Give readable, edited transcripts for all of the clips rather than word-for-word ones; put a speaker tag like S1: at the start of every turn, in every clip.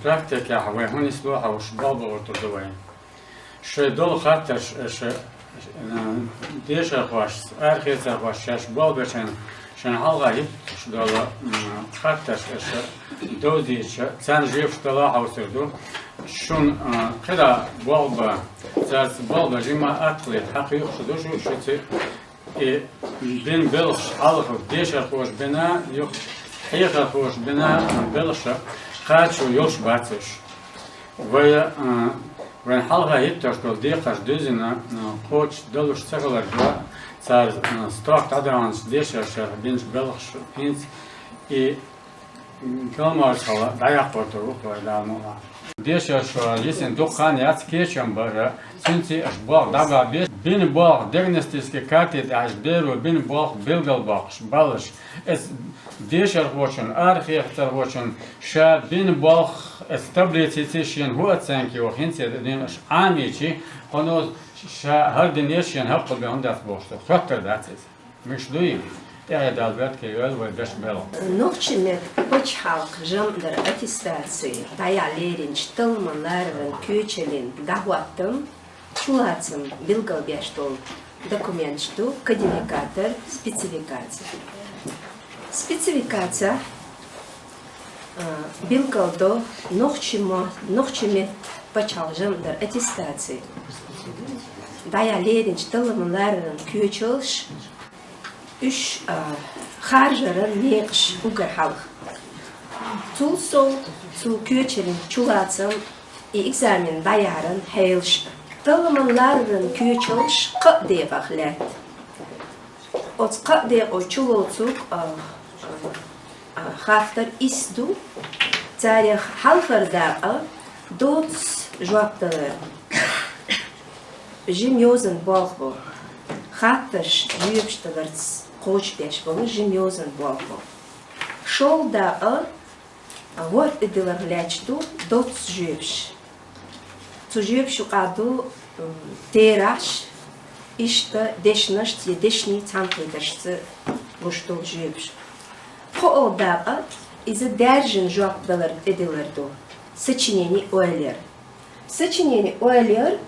S1: практика هوای هون اسلوح هوش بابا ورتدوين شو دول خاطر ديش أخواش أرخيص أخواش شاش بابا شن حلقة هيك شو دول خاطر دوزي تان جيف شتلا هوسردو شون كده بابا زاز بابا جيما أتلت حقيقة شدو شو تي بين بلش حلقة ديش أخواش بنا يخ هيك أخواش بنا بلش خاتشو يوش باتش وين حلقة هيتر كل دقيقة دوزنا قوتش دلوش تغلر جوا صار ستوك عدرانش ديشر شر بينش بلخش بينش كلمة شلا ضيق بطرق ولا مولا ديشر شو يسن دخان يات كيشم برا سنتي أشباق دعا بين باق ديagnostiske kartet أشبيرو بين باق بلغل باقش بالش اس ديشر هوشن أرخيختر هوشن شا بين باق استابليتيشن هو تسانكي وخنسي دينش عاميشي هنوز شا هردنيشن هقل بهندس بوشتر خطر داتس مش دوين تعيد البيت كيول ويبش بلو
S2: نوچمت почхалк жамдар аттестации таялерин штылманларын көчелин дагваттым чулацым билгалбяштол документшту кодификатор спецификация спецификация билгалдо нохчимет почхал жамдар аттестации таялерин штылманларын көчелш üç harcarın neğiş ugar halk. Tulso, tu köçerin çulatsın, examen dayarın heylş. Tılmanların köçelş qı diye baklet. Ot qı diye o çulolsuk harftar isdu. Tarih halkarda dots jwaptalar. Jim yozen balbo. Hatters jübstalarts koç beş balı jim yozen balbo. Şolda vort edilir leçtu dots jübş. Tu jübş uqadu teraş işte deşnaş diye deşni tampederşti boştol jübş. Şolda izə dərjin jwaptalar edilirdi. Сочинение Ойлер. Сочинение Ойлер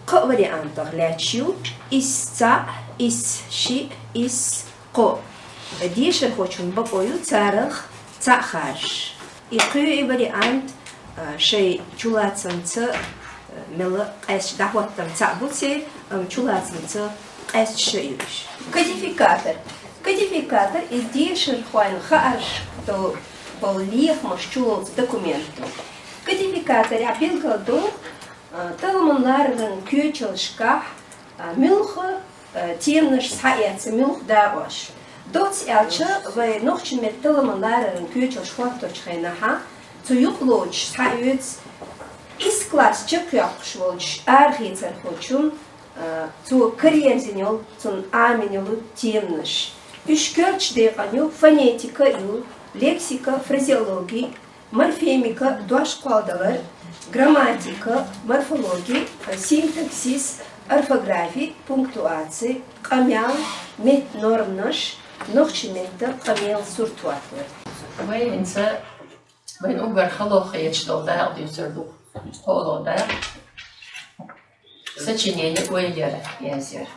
S2: ق вариантах лячу из ца из ши из ко. Дишер хочун бакою царах цахаш. И кой вариант шей чулацам ц мела эш дахваттам ца буце чулацам ц эш шеюш. Кодификатор. Кодификатор из дишер хуан хаш то полих машчулц документу. Кодификатор апилгаду Tılmanların köçelşka mülxı temniş sayetse mülx dağış. Dots elçi ve nohçimet tılmanların köçelş faktorçaynaha tuyuqloç sayets is klas çıkıyormuş volç arxitser hoçun tu kariyerzinol tun aminolu temniş. Üçkörç deqanyo fonetika yu leksika frazeologi morfemika doşqaldalar грамматика, морфология, синтаксис, орфография, пунктуация, камял, метнормнаш, нохчимента, камял суртуатлар.
S3: Вайн угар халоха ячтолда дюсерду. Холода. Сочинение Ойлера язер.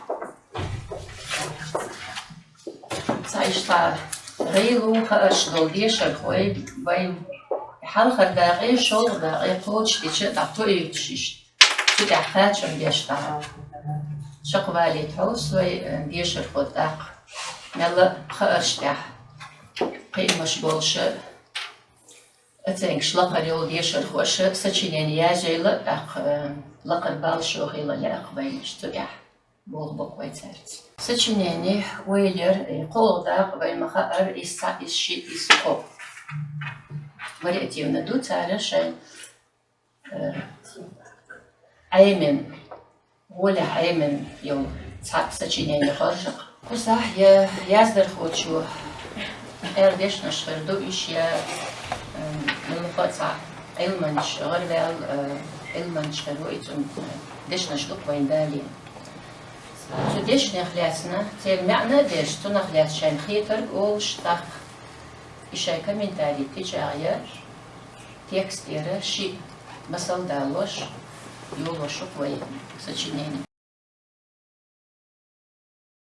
S3: Сайшта рейлу хаштол дешер хой вайн حلقة باقي شغل باقي قوتش تيجي تعطوي تشيش تدعخاتشم بيشتغل شقبالي تحوس وي بيشر خداق ملا خاشتاح قيم مشغولش أتنك شلقر يول بيشر خوش سچينين ياجيل أق لقر بالشو غيلا لأق بيش تدع بول بقوي تارت سچينيني ويلر قول داق بين مخاقر إسا إسشي إسقو вариативно дуться, решай аймен, воля аймен, йол сочинение хоржак. Кусах я яздер хочу, эрдеш на шверду иш я милхоца илманш горвел илманш херуитун деш на шлук вайндали. Zu деш нахлясна, тем мяна деш ту нахляс шайн хитер ол штах. إشاء كمنتالي تجارية текстера ши басалдалош, юлошук вой сочинение.